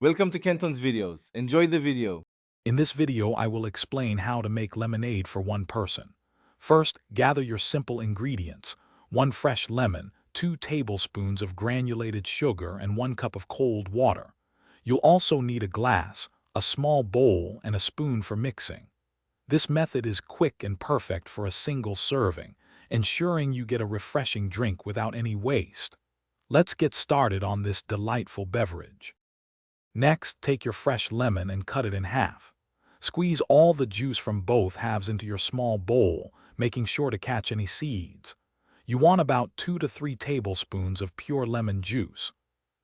Welcome to Kenton's videos. Enjoy the video. In this video, I will explain how to make lemonade for one person. First, gather your simple ingredients: 1 fresh lemon, 2 tablespoons of granulated sugar, and 1 cup of cold water. You'll also need a glass, a small bowl, and a spoon for mixing. This method is quick and perfect for a single serving, ensuring you get a refreshing drink without any waste. Let's get started on this delightful beverage. Next, take your fresh lemon and cut it in half. Squeeze all the juice from both halves into your small bowl, making sure to catch any seeds. You want about 2 to 3 tablespoons of pure lemon juice.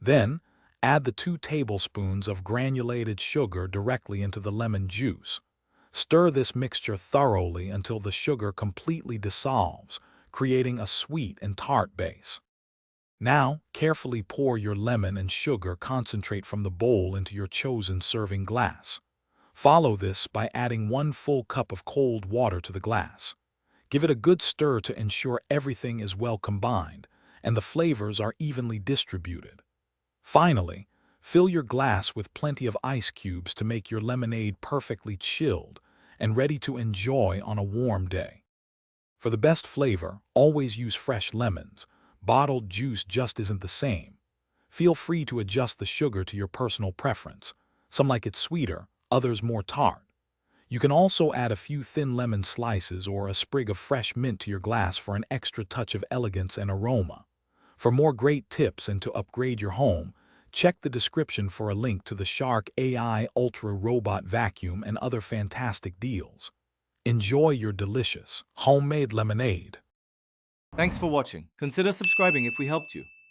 Then, add the 2 tablespoons of granulated sugar directly into the lemon juice. Stir this mixture thoroughly until the sugar completely dissolves, creating a sweet and tart base. Now, carefully pour your lemon and sugar concentrate from the bowl into your chosen serving glass. Follow this by adding 1 full cup of cold water to the glass. Give it a good stir to ensure everything is well combined and the flavors are evenly distributed. Finally, fill your glass with plenty of ice cubes to make your lemonade perfectly chilled and ready to enjoy on a warm day. For the best flavor, always use fresh lemons. Bottled juice just isn't the same. Feel free to adjust the sugar to your personal preference. Some like it sweeter, others more tart. You can also add a few thin lemon slices or a sprig of fresh mint to your glass for an extra touch of elegance and aroma. For more great tips and to upgrade your home, check the description for a link to the Shark AI Ultra Robot Vacuum and other fantastic deals. Enjoy your delicious homemade lemonade. Thanks for watching. Consider subscribing if we helped you.